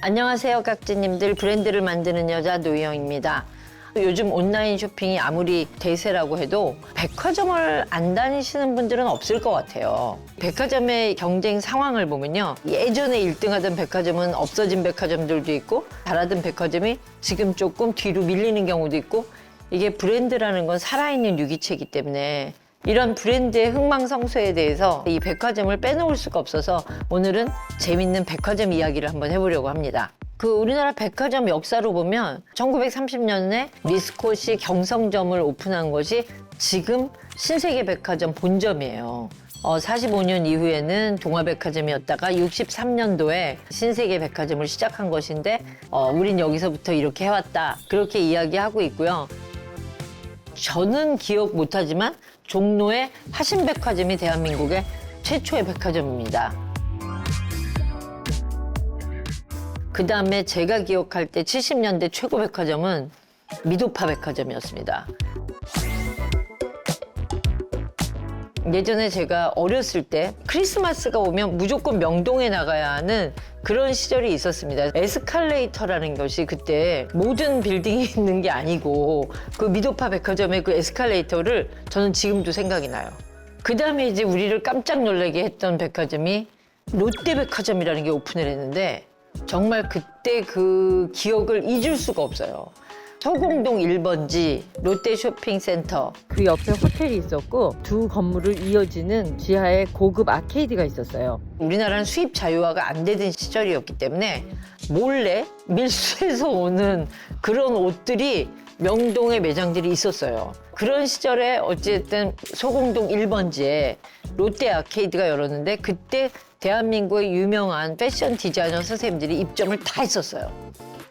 안녕하세요, 깍지님들. 브랜드를 만드는 여자 노희영입니다. 요즘 온라인 쇼핑이 아무리 대세라고 해도 백화점을 안 다니시는 분들은 없을 것 같아요. 백화점의 경쟁 상황을 보면요, 예전에 1등하던 백화점은 없어진 백화점들도 있고 잘하던 백화점이 지금 조금 뒤로 밀리는 경우도 있고, 이게 브랜드라는 건 살아있는 유기체이기 때문에 이런 브랜드의 흥망성쇠에 대해서 이 백화점을 빼놓을 수가 없어서 오늘은 재밌는 백화점 이야기를 한번 해보려고 합니다. 우리나라 백화점 역사로 보면 1930년에 미스콧이 경성점을 오픈한 것이 지금 신세계백화점 본점이에요. 45년 이후에는 동아백화점이었다가 63년도에 신세계백화점을 시작한 것인데 우린 여기서부터 이렇게 해왔다, 그렇게 이야기하고 있고요. 저는 기억 못하지만 종로의 화신백화점이 대한민국의 최초의 백화점입니다. 그 다음에 제가 기억할 때 70년대 최고 백화점은 미도파 백화점이었습니다. 예전에 제가 어렸을 때 크리스마스가 오면 무조건 명동에 나가야 하는 그런 시절이 있었습니다. 에스컬레이터라는 것이 그때 모든 빌딩이 있는 게 아니고 그 미도파 백화점의 그 에스컬레이터를 저는 지금도 생각이 나요. 그 다음에 이제 우리를 깜짝 놀라게 했던 백화점이 롯데백화점이라는 게 오픈을 했는데 정말 그때 그 기억을 잊을 수가 없어요. 서공동 1번지 롯데쇼핑센터, 그 옆에 호텔이 있었고 두 건물을 이어지는 지하에 고급 아케이드가 있었어요. 우리나라는 수입 자유화가 안 되던 시절이었기 때문에 몰래 밀수해서 오는 그런 옷들이 명동에 매장들이 있었어요. 그런 시절에 어쨌든 소공동 1번지에 롯데 아케이드가 열었는데 그때 대한민국의 유명한 패션 디자이너 선생님들이 입점을 다 했었어요.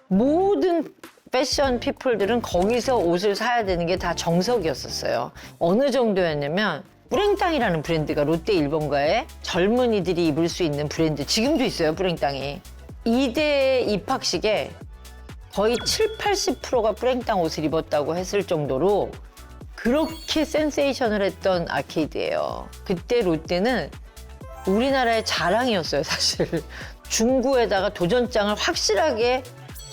모든 패션 피플들은 거기서 옷을 사야 되는 게 다 정석이었었어요. 어느 정도였냐면 뿌랭땅이라는 브랜드가 롯데 1번가에 젊은이들이 입을 수 있는 브랜드, 지금도 있어요, 뿌랭땅이. 2대 입학식에 거의 70~80%가 뿌랭땅 옷을 입었다고 했을 정도로 그렇게 센세이션을 했던 아케이드예요. 그때 롯데는 우리나라의 자랑이었어요, 사실. 중구에다가 도전장을 확실하게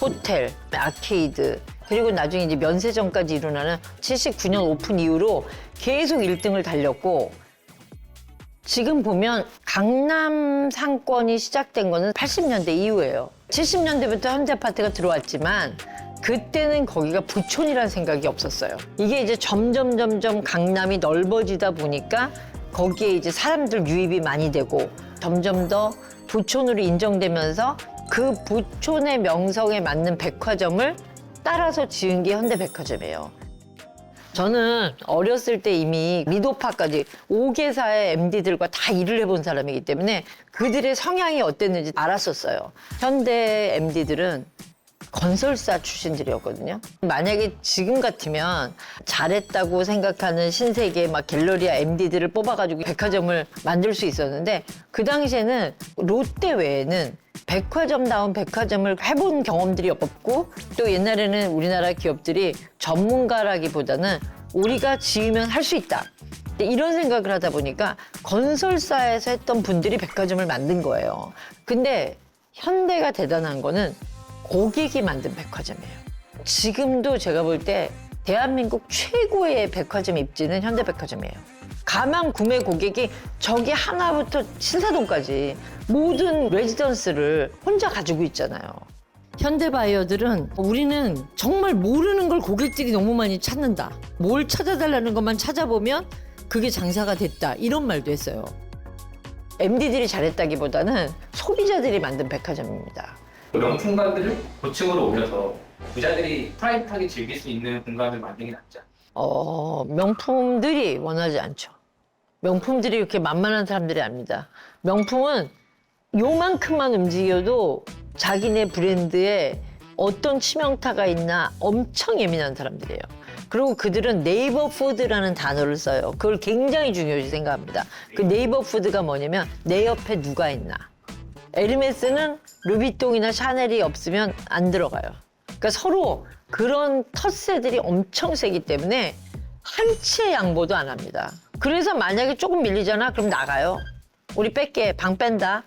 호텔, 아케이드, 그리고 나중에 이제 면세점까지 일어나는 79년 오픈 이후로 계속 1등을 달렸고, 지금 보면 강남 상권이 시작된 거는 80년대 이후예요. 70년대부터 현대아파트가 들어왔지만 그때는 거기가 부촌이라는 생각이 없었어요. 이게 이제 점점 강남이 넓어지다 보니까 거기에 이제 사람들 유입이 많이 되고 점점 더 부촌으로 인정되면서 그 부촌의 명성에 맞는 백화점을 따라서 지은 게 현대백화점이에요. 저는 어렸을 때 이미 미도파까지 5개사의 MD들과 다 일을 해본 사람이기 때문에 그들의 성향이 어땠는지 알았었어요. 현대 MD들은 건설사 출신들이었거든요. 만약에 지금 같으면 잘했다고 생각하는 신세계 막 갤러리아 MD들을 뽑아가지고 백화점을 만들 수 있었는데 그 당시에는 롯데 외에는 백화점다운 백화점을 해본 경험들이 없고, 또 옛날에는 우리나라 기업들이 전문가라기보다는 우리가 지으면 할 수 있다, 이런 생각을 하다 보니까 건설사에서 했던 분들이 백화점을 만든 거예요. 근데 현대가 대단한 거는 고객이 만든 백화점이에요. 지금도 제가 볼 때 대한민국 최고의 백화점 입지는 현대백화점이에요. 가만 구매 고객이 저기 하나부터 신사동까지 모든 레지던스를 혼자 가지고 있잖아요. 현대 바이어들은 우리는 정말 모르는 걸 고객들이 너무 많이 찾는다, 뭘 찾아달라는 것만 찾아보면 그게 장사가 됐다, 이런 말도 했어요. MD들이 잘했다기보다는 소비자들이 만든 백화점입니다. 명품관들을 고층으로 옮겨서 부자들이 프라이빗하게 즐길 수 있는 공간을 만드는 게 낫죠. 명품들이 원하지 않죠. 명품들이 이렇게 만만한 사람들이 아닙니다. 명품은 요만큼만 움직여도 자기네 브랜드에 어떤 치명타가 있나 엄청 예민한 사람들이에요. 그리고 그들은 네이버 푸드라는 단어를 써요. 그걸 굉장히 중요시 생각합니다. 그 네이버 푸드가 뭐냐면 내 옆에 누가 있나. 에르메스는 루비통이나 샤넬이 없으면 안 들어가요. 그러니까 서로 그런 텃세들이 엄청 세기 때문에 한치의 양보도 안 합니다. 그래서 만약에 조금 밀리잖아, 그럼 나가요. 우리 뺄게, 방 뺀다.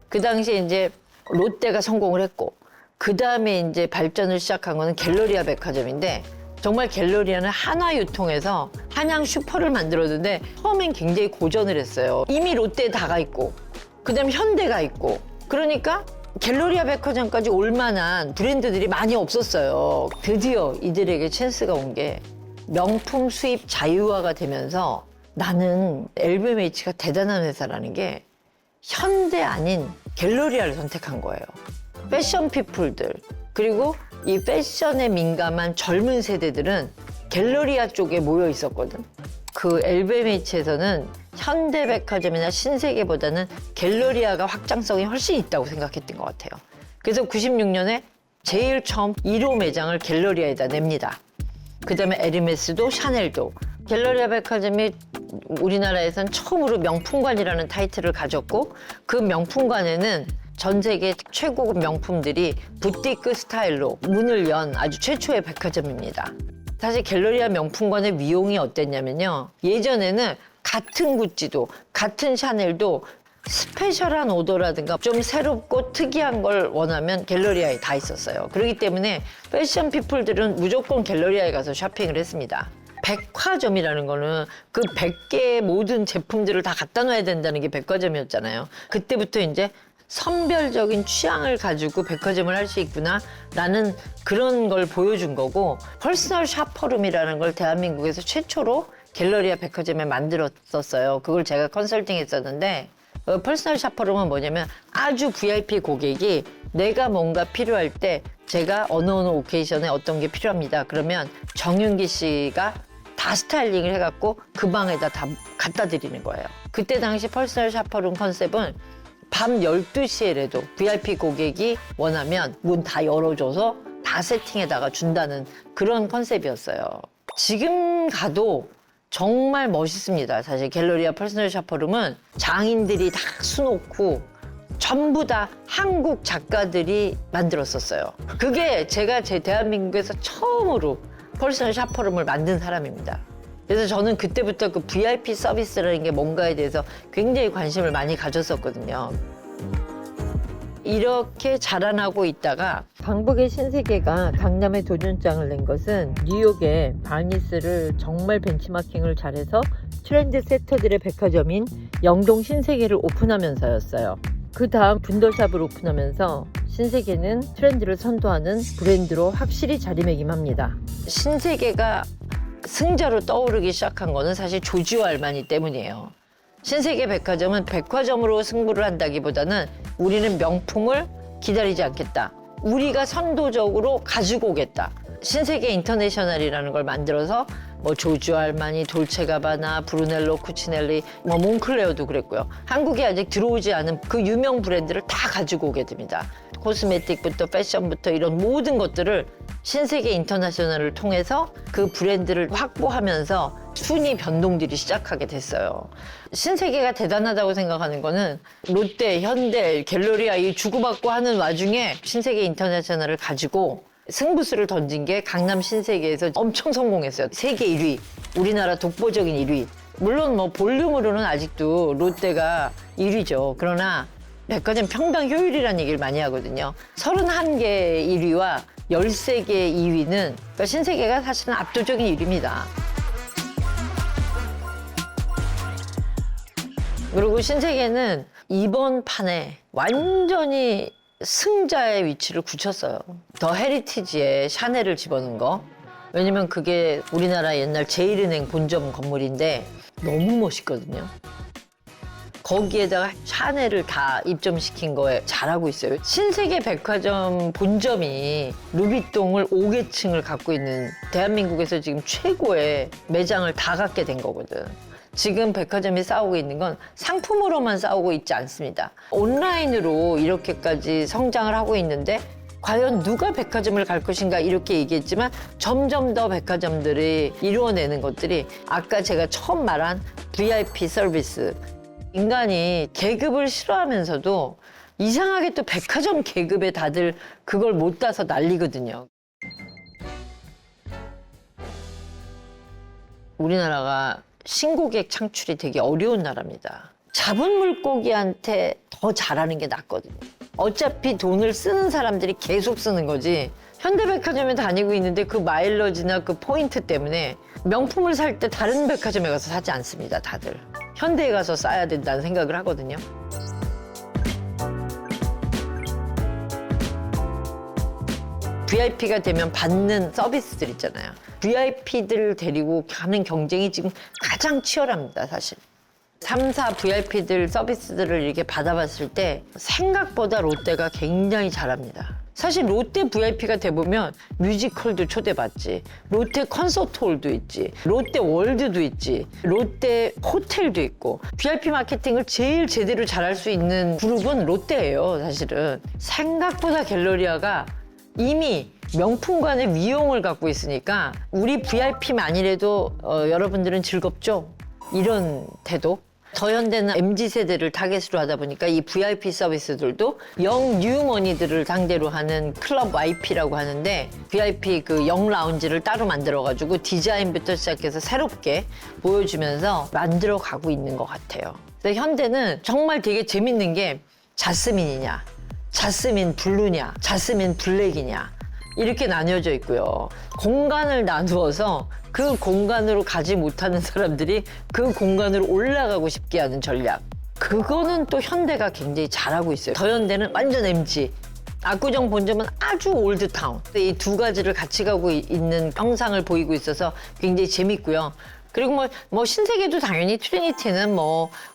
그 당시에 이제 롯데가 성공을 했고, 그 다음에 이제 발전을 시작한 거는 갤러리아 백화점인데, 정말 갤러리아는 한화유통에서 한양 슈퍼를 만들었는데 처음엔 굉장히 고전을 했어요. 이미 롯데에 다가 있고 그다음 현대가 있고, 그러니까 갤러리아 백화점까지 올 만한 브랜드들이 많이 없었어요. 드디어 이들에게 찬스가 온 게 명품 수입 자유화가 되면서 나는 LVMH가 대단한 회사라는 게 현대 아닌 갤러리아를 선택한 거예요. 패션 피플들, 그리고 이 패션에 민감한 젊은 세대들은 갤러리아 쪽에 모여 있었거든. 그 LVMH에서는 현대백화점이나 신세계보다는 갤러리아가 확장성이 훨씬 있다고 생각했던 것 같아요. 그래서 96년에 제일 처음 1호 매장을 갤러리아에다 냅니다. 그 다음에 에르메스도 샤넬도. 갤러리아 백화점이 우리나라에선 처음으로 명품관이라는 타이틀을 가졌고, 그 명품관에는 전 세계 최고급 명품들이 부티크 스타일로 문을 연 아주 최초의 백화점입니다. 사실 갤러리아 명품관의 위용이 어땠냐면요. 예전에는 같은 구찌도 같은 샤넬도 스페셜한 오더라든가 좀 새롭고 특이한 걸 원하면 갤러리아에 다 있었어요. 그렇기 때문에 패션 피플들은 무조건 갤러리아에 가서 쇼핑을 했습니다. 백화점이라는 거는 그 100개의 모든 제품들을 다 갖다 놔야 된다는 게 백화점이었잖아요. 그때부터 이제 선별적인 취향을 가지고 백화점을 할 수 있구나 라는 그런 걸 보여준 거고, 퍼스널 샤퍼룸이라는 걸 대한민국에서 최초로 갤러리아 백화점에 만들었었어요. 그걸 제가 컨설팅 했었는데, 퍼스널 샤퍼룸은 뭐냐면 아주 VIP 고객이 내가 뭔가 필요할 때 제가 어느 오케이션에 어떤 게 필요합니다. 그러면 정윤기 씨가 다 스타일링을 해갖고 그 방에다 다 갖다 드리는 거예요. 그때 당시 퍼스널 샤퍼룸 컨셉은 밤 12시에라도 VIP 고객이 원하면 문 다 열어줘서 다 세팅해다가 준다는 그런 컨셉이었어요. 지금 가도 정말 멋있습니다. 사실 갤러리아 퍼스널 샤퍼룸은 장인들이 다 수놓고 전부 다 한국 작가들이 만들었었어요. 그게 제가 제 대한민국에서 처음으로 퍼스널 샤퍼룸을 만든 사람입니다. 그래서 저는 그때부터 그 VIP 서비스라는 게 뭔가에 대해서 굉장히 관심을 많이 가졌었거든요. 이렇게 자라나고 있다가 강북의 신세계가 강남에 도전장을 낸 것은 뉴욕의 바니스를 정말 벤치마킹을 잘해서 트렌드 세터들의 백화점인 영동 신세계를 오픈하면서였어요. 그 다음 분더샵을 오픈하면서 신세계는 트렌드를 선도하는 브랜드로 확실히 자리매김합니다. 신세계가 승자로 떠오르기 시작한 거는 사실 조지오 알마니 때문이에요. 신세계 백화점은 백화점으로 승부를 한다기보다는 우리는 명품을 기다리지 않겠다. 우리가 선도적으로 가지고 오겠다. 신세계 인터내셔널이라는 걸 만들어서 뭐 조지오 알마니, 돌체가바나, 브루넬로 쿠치넬리, 뭐 몽클레어도 그랬고요. 한국에 아직 들어오지 않은 그 유명 브랜드를 다 가지고 오게 됩니다. 코스메틱부터 패션부터 이런 모든 것들을 신세계 인터내셔널을 통해서 그 브랜드를 확보하면서 순위 변동들이 시작하게 됐어요. 신세계가 대단하다고 생각하는 거는 롯데, 현대, 갤러리아 이 주고받고 하는 와중에 신세계 인터내셔널을 가지고 승부수를 던진 게 강남 신세계에서 엄청 성공했어요. 세계 1위, 우리나라 독보적인 1위. 물론 뭐 볼륨으로는 아직도 롯데가 1위죠. 그러나 백화점 평당 효율이라는 얘기를 많이 하거든요. 31개 1위와 13개 2위는 그러니까 신세계가 사실은 압도적인 1위입니다. 그리고 신세계는 이번 판에 완전히 승자의 위치를 굳혔어요. 더 헤리티지에 샤넬을 집어넣은 거. 왜냐면 그게 우리나라 옛날 제일은행 본점 건물인데 너무 멋있거든요. 거기에다가 샤넬을 다 입점시킨 거에 잘하고 있어요. 신세계 백화점 본점이 루비통을 5개층을 갖고 있는 대한민국에서 지금 최고의 매장을 다 갖게 된 거거든. 지금 백화점이 싸우고 있는 건 상품으로만 싸우고 있지 않습니다. 온라인으로 이렇게까지 성장을 하고 있는데 과연 누가 백화점을 갈 것인가 이렇게 얘기했지만 점점 더 백화점들이 이루어내는 것들이 아까 제가 처음 말한 VIP 서비스. 인간이 계급을 싫어하면서도 이상하게 또 백화점 계급에 다들 그걸 못 따서 난리거든요. 우리나라가 신고객 창출이 되게 어려운 나라입니다. 잡은 물고기한테 더 잘하는 게 낫거든요. 어차피 돈을 쓰는 사람들이 계속 쓰는 거지. 현대백화점에 다니고 있는데 그 마일러지나 그 포인트 때문에 명품을 살 때 다른 백화점에 가서 사지 않습니다, 다들. 현대에 가서 싸야 된다는 생각을 하거든요. VIP가 되면 받는 서비스들 있잖아요. VIP들을 데리고 가는 경쟁이 지금 가장 치열합니다, 사실. 3, 4 VIP들 서비스들을 이렇게 받아봤을 때 생각보다 롯데가 굉장히 잘합니다. 사실 롯데 VIP가 돼보면 뮤지컬도 초대받지, 롯데 콘서트홀도 있지, 롯데 월드도 있지, 롯데 호텔도 있고, VIP 마케팅을 제일 제대로 잘할 수 있는 그룹은 롯데예요, 사실은. 생각보다 갤러리아가 이미 명품관의 위용을 갖고 있으니까 우리 VIP만이라도 여러분들은 즐겁죠? 이런 태도. 더현대는 MZ세대를 타겟으로 하다 보니까 이 VIP 서비스들도 영 뉴머니들을 상대로 하는 클럽 YP라고 하는데, VIP 그 영 라운지를 따로 만들어가지고 디자인부터 시작해서 새롭게 보여주면서 만들어 가고 있는 것 같아요. 그래서 현대는 정말 되게 재밌는 게 자스민이냐, 자스민 블루냐, 자스민 블랙이냐 이렇게 나뉘어져 있고요. 공간을 나누어서 그 공간으로 가지 못하는 사람들이 그 공간으로 올라가고 싶게 하는 전략. 그거는 또 현대가 굉장히 잘하고 있어요. 더현대는 완전 MG. 압구정 본점은 아주 올드타운. 이 두 가지를 같이 가고 있는 형상을 보이고 있어서 굉장히 재밌고요. 그리고 뭐 신세계도 당연히 트리니티는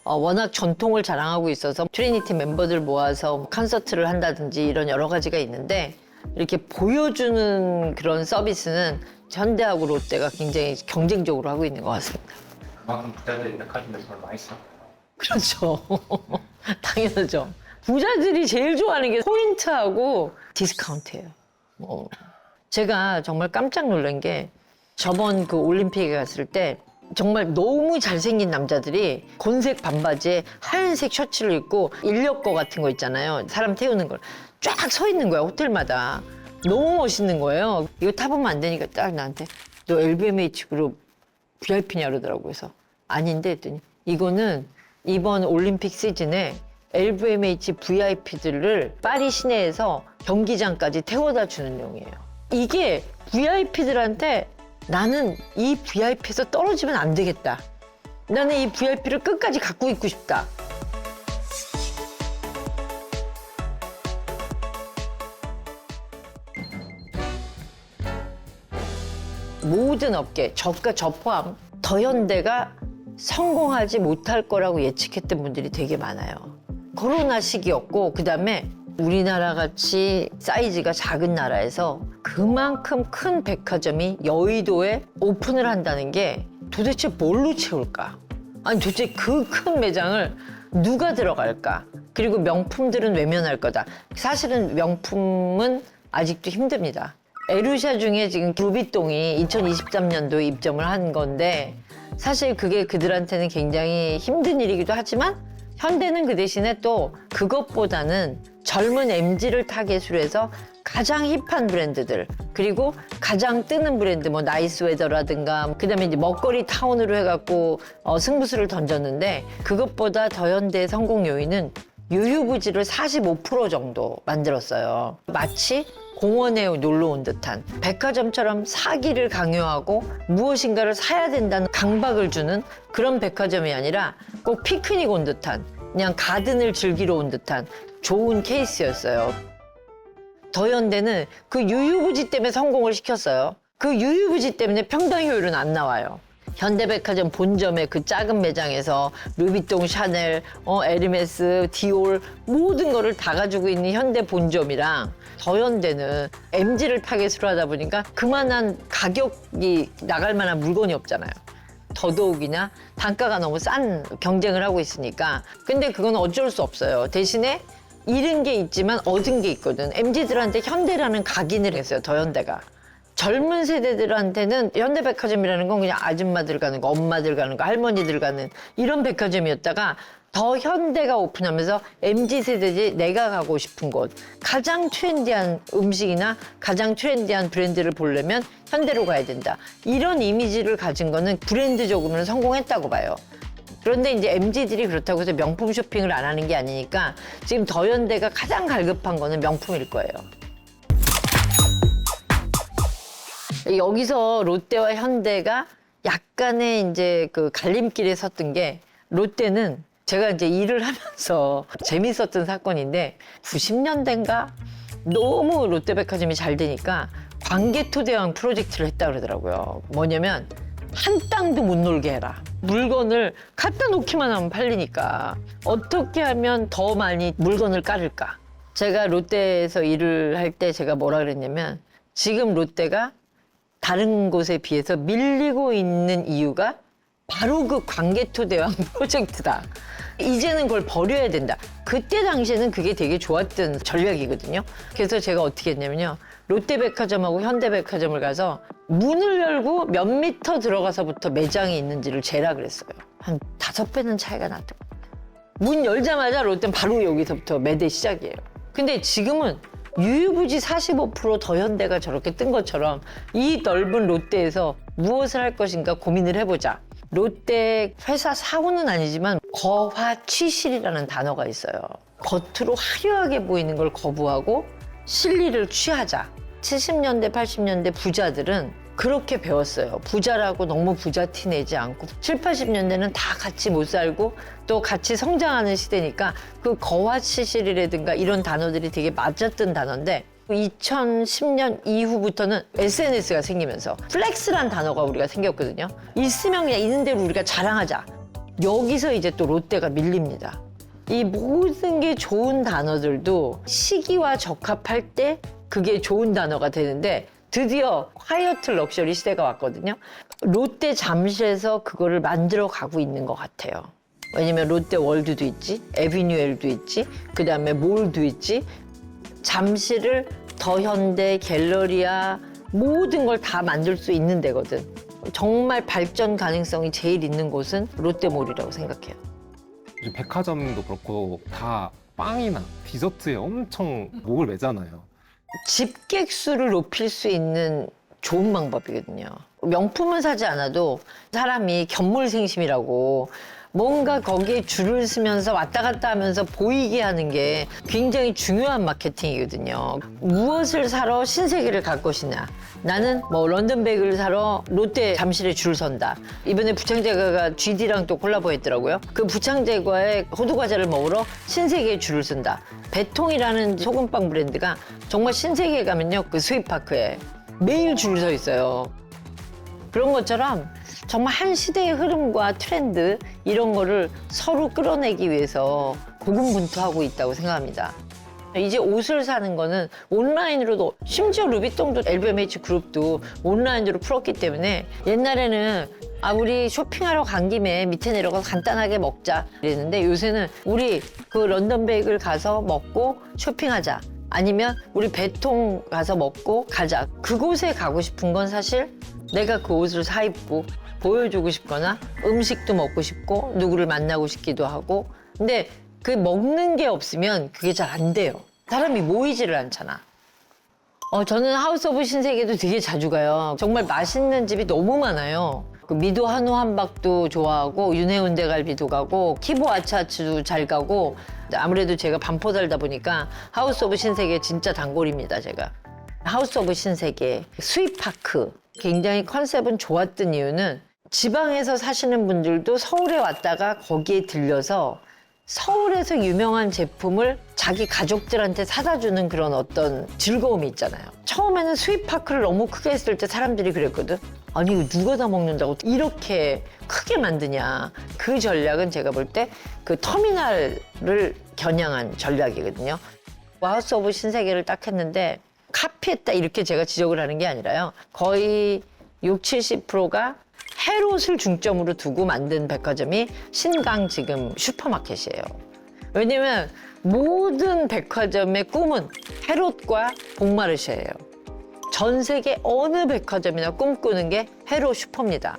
워낙 전통을 자랑하고 있어서 트리니티 멤버들 모아서 콘서트를 한다든지 이런 여러 가지가 있는데, 이렇게 보여주는 그런 서비스는 현대하고 롯데가 굉장히 경쟁적으로 하고 있는 것 같습니다. 그만큼 부자들이 백화점에서 많이 써. 그렇죠. 당연하죠. 부자들이 제일 좋아하는 게 포인트하고 디스카운트예요. 제가 정말 깜짝 놀란 게 저번 그 올림픽에 갔을 때 정말 너무 잘생긴 남자들이 곤색 반바지에 하얀색 셔츠를 입고 인력거 같은 거 있잖아요. 사람 태우는 걸. 쫙 서 있는 거야, 호텔마다. 너무 멋있는 거예요. 이거 타보면 안 되니까 딱 나한테 너 LVMH 그룹 VIP냐 그러더라고요. 그래서 아닌데 했더니 이거는 이번 올림픽 시즌에 LVMH VIP들을 파리 시내에서 경기장까지 태워다 주는 용이에요. 이게 VIP들한테 나는 이 VIP에서 떨어지면 안 되겠다. 나는 이 VIP를 끝까지 갖고 있고 싶다. 모든 업계, 저가 저 포함 더현대가 성공하지 못할 거라고 예측했던 분들이 되게 많아요. 코로나 시기였고, 그다음에 우리나라 같이 사이즈가 작은 나라에서 그만큼 큰 백화점이 여의도에 오픈을 한다는 게 도대체 뭘로 채울까? 아니 도대체 그 큰 매장을 누가 들어갈까? 그리고 명품들은 외면할 거다. 사실은 명품은 아직도 힘듭니다. 에루샤 중에 지금 루비통이 2023년도에 입점을 한 건데, 사실 그게 그들한테는 굉장히 힘든 일이기도 하지만 현대는 그 대신에 또 그것보다는 젊은 MZ를 타겟으로 해서 가장 힙한 브랜드들, 그리고 가장 뜨는 브랜드, 나이스웨더라든가, 그다음에 이제 먹거리 타운으로 해갖고 승부수를 던졌는데, 그것보다 더현대의 성공 요인은 유유부지를 45% 정도 만들었어요. 마치 공원에 놀러 온 듯한, 백화점처럼 사기를 강요하고 무엇인가를 사야 된다는 강박을 주는 그런 백화점이 아니라 꼭 피크닉 온 듯한, 그냥 가든을 즐기러 온 듯한 좋은 케이스였어요. 더현대는 그 유유부지 때문에 성공을 시켰어요. 그 유유부지 때문에 평당 효율은 안 나와요. 현대백화점 본점의 그 작은 매장에서 루비통, 샤넬, 에르메스, 디올 모든 거를 다 가지고 있는 현대 본점이랑 더현대는 MZ를 타겟으로 하다 보니까 그만한 가격이 나갈 만한 물건이 없잖아요. 더더욱이나 단가가 너무 싼 경쟁을 하고 있으니까. 근데 그건 어쩔 수 없어요. 대신에 잃은 게 있지만 얻은 게 있거든. MZ들한테 현대라는 각인을 했어요, 더현대가. 젊은 세대들한테는 현대백화점이라는 건 그냥 아줌마들 가는 거, 엄마들 가는 거, 할머니들 가는 이런 백화점이었다가 더 현대가 오픈하면서 MZ세대들이 내가 가고 싶은 곳, 가장 트렌디한 음식이나 가장 트렌디한 브랜드를 보려면 현대로 가야 된다. 이런 이미지를 가진 거는 브랜드적으로는 성공했다고 봐요. 그런데 이제 MZ들이 그렇다고 해서 명품 쇼핑을 안 하는 게 아니니까 지금 더현대가 가장 갈급한 거는 명품일 거예요. 여기서 롯데와 현대가 약간의 이제 그 갈림길에 섰던 게, 롯데는 제가 이제 일을 하면서 재밌었던 사건인데 90년대인가 너무 롯데백화점이 잘 되니까 광개토대왕 프로젝트를 했다 그러더라고요. 뭐냐면 한 땅도 못 놀게 해라. 물건을 갖다 놓기만 하면 팔리니까 어떻게 하면 더 많이 물건을 깔을까. 제가 롯데에서 일을 할 때 제가 뭐라 그랬냐면, 지금 롯데가 다른 곳에 비해서 밀리고 있는 이유가 바로 그 광개토대왕 프로젝트다. 이제는 그걸 버려야 된다. 그때 당시에는 그게 되게 좋았던 전략이거든요. 그래서 제가 어떻게 했냐면요. 롯데백화점하고 현대백화점을 가서 문을 열고 몇 미터 들어가서부터 매장이 있는지를 재라 그랬어요. 한 5배는 차이가 났던 것 같아요. 문 열자마자 롯데는 바로 여기서부터 매대 시작이에요. 근데 지금은 유유부지 45% 더현대가 저렇게 뜬 것처럼 이 넓은 롯데에서 무엇을 할 것인가 고민을 해보자. 롯데 회사 사고는 아니지만 거화취실이라는 단어가 있어요. 겉으로 화려하게 보이는 걸 거부하고 실리를 취하자. 70년대, 80년대 부자들은 그렇게 배웠어요. 부자라고 너무 부자 티 내지 않고. 7, 80년대는 다 같이 못 살고 또 같이 성장하는 시대니까 그 거화치실이라든가 이런 단어들이 되게 맞았던 단어인데, 2010년 이후부터는 SNS가 생기면서 플렉스란 단어가 우리가 생겼거든요. 있으면 그냥 있는 대로 우리가 자랑하자. 여기서 이제 또 롯데가 밀립니다. 이 모든 게 좋은 단어들도 시기와 적합할 때 그게 좋은 단어가 되는데, 드디어 콰이어트 럭셔리 시대가 왔거든요. 롯데 잠실에서 그거를 만들어 가고 있는 것 같아요. 왜냐면 롯데 월드도 있지, 에비뉴엘도 있지, 그 다음에 몰도 있지. 잠실을 더현대, 갤러리아 모든 걸 다 만들 수 있는 데거든. 정말 발전 가능성이 제일 있는 곳은 롯데몰이라고 생각해요. 백화점도 그렇고 다 빵이나 디저트에 엄청 목을 매잖아요. 집객 수를 높일 수 있는 좋은 방법이거든요. 명품은 사지 않아도 사람이 견물생심이라고 뭔가 거기에 줄을 서면서 왔다 갔다 하면서 보이게 하는 게 굉장히 중요한 마케팅이거든요. 무엇을 사러 신세계를 갈 것이냐. 나는 뭐 런던백을 사러 롯데 잠실에 줄을 선다. 이번에 부창제과가 GD랑 또 콜라보했더라고요. 그 부창제과의 호두과자를 먹으러 신세계에 줄을 쓴다. 배통이라는 소금빵 브랜드가 정말 신세계에 가면요, 그 스윗파크에 매일 줄 서 있어요. 그런 것처럼 정말 한 시대의 흐름과 트렌드 이런 거를 서로 끌어내기 위해서 고군분투하고 있다고 생각합니다. 이제 옷을 사는 거는 온라인으로도, 심지어 루비통도 LVMH 그룹도 온라인으로 풀었기 때문에, 옛날에는 우리 쇼핑하러 간 김에 밑에 내려가서 간단하게 먹자 이랬는데, 요새는 우리 그 런던백을 가서 먹고 쇼핑하자, 아니면 우리 배통 가서 먹고 가자. 그곳에 가고 싶은 건 사실 내가 그 옷을 사 입고 보여주고 싶거나 음식도 먹고 싶고 누구를 만나고 싶기도 하고. 근데 그 먹는 게 없으면 그게 잘 안 돼요. 사람이 모이지를 않잖아. 저는 하우스 오브 신세계도 되게 자주 가요. 정말 맛있는 집이 너무 많아요. 그 미도 한우 함박도 좋아하고, 윤해운대 갈비도 가고, 키보 아츠아츠도 잘 가고. 아무래도 제가 반포 살다 보니까 하우스 오브 신세계 진짜 단골입니다, 제가. 하우스 오브 신세계, 스윗파크. 굉장히 컨셉은 좋았던 이유는 지방에서 사시는 분들도 서울에 왔다가 거기에 들려서 서울에서 유명한 제품을 자기 가족들한테 사다 주는 그런 어떤 즐거움이 있잖아요. 처음에는 스윗파크를 너무 크게 했을 때 사람들이 그랬거든. 아니 이거 누가 다 먹는다고 이렇게 크게 만드냐. 그 전략은 제가 볼 때 그 터미널을 겨냥한 전략이거든요. 하우스 오브 신세계를 딱 했는데 카피했다 이렇게 제가 지적을 하는 게 아니라요. 거의 60, 70%가 헤롯을 중점으로 두고 만든 백화점이 신강 지금 슈퍼마켓이에요. 왜냐면 모든 백화점의 꿈은 헤롯과 봉마르쉐예요. 전 세계 어느 백화점이나 꿈꾸는 게 헤롯 슈퍼입니다.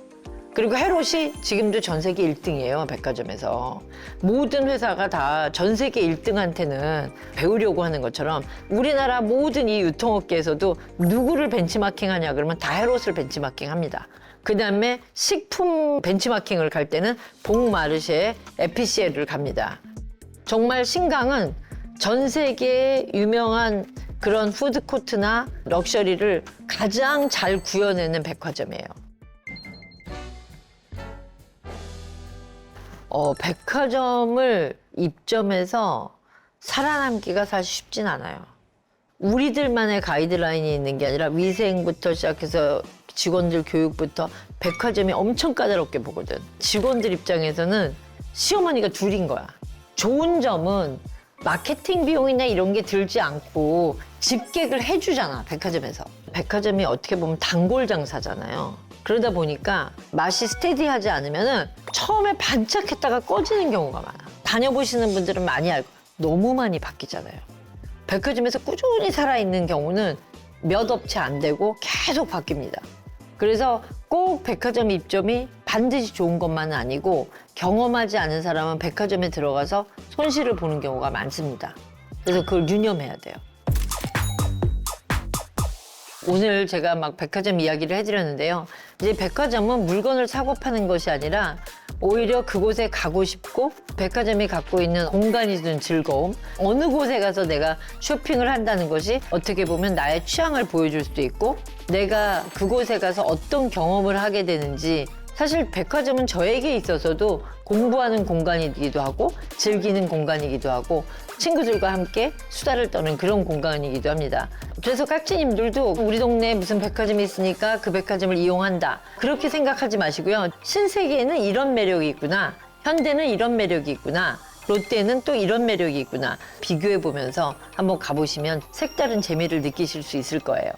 그리고 헤롯이 지금도 전 세계 1등이에요, 백화점에서. 모든 회사가 다 전 세계 1등한테는 배우려고 하는 것처럼 우리나라 모든 이 유통업계에서도 누구를 벤치마킹 하냐 그러면 다 헤롯을 벤치마킹 합니다. 그 다음에 식품 벤치마킹을 갈 때는 봉마르쉐 에피시에를 갑니다. 정말 신강은 전 세계의 유명한 그런 푸드코트나 럭셔리를 가장 잘 구현해낸 백화점이에요. 백화점을 입점해서 살아남기가 사실 쉽진 않아요. 우리들만의 가이드라인이 있는 게 아니라 위생부터 시작해서 직원들 교육부터 백화점이 엄청 까다롭게 보거든. 직원들 입장에서는 시어머니가 둘인 거야. 좋은 점은 마케팅 비용이나 이런 게 들지 않고 집객을 해주잖아, 백화점에서. 백화점이 어떻게 보면 단골 장사잖아요. 그러다 보니까 맛이 스테디하지 않으면은 처음에 반짝했다가 꺼지는 경우가 많아. 다녀보시는 분들은 많이 알고 너무 많이 바뀌잖아요. 백화점에서 꾸준히 살아있는 경우는 몇 업체 안 되고 계속 바뀝니다. 그래서 꼭 백화점 입점이 반드시 좋은 것만은 아니고 경험하지 않은 사람은 백화점에 들어가서 손실을 보는 경우가 많습니다. 그래서 그걸 유념해야 돼요. 오늘 제가 막 백화점 이야기를 해드렸는데요. 이제 백화점은 물건을 사고 파는 것이 아니라 오히려 그곳에 가고 싶고 백화점이 갖고 있는 공간이 주는 즐거움, 어느 곳에 가서 내가 쇼핑을 한다는 것이 어떻게 보면 나의 취향을 보여줄 수도 있고 내가 그곳에 가서 어떤 경험을 하게 되는지 사실 백화점은 저에게 있어서도 공부하는 공간이기도 하고 즐기는 공간이기도 하고 친구들과 함께 수다를 떠는 그런 공간이기도 합니다. 그래서 깍지님들도 우리 동네에 무슨 백화점이 있으니까 그 백화점을 이용한다. 그렇게 생각하지 마시고요. 신세계에는 이런 매력이 있구나. 현대는 이런 매력이 있구나. 롯데는 또 이런 매력이 있구나. 비교해 보면서 한번 가보시면 색다른 재미를 느끼실 수 있을 거예요.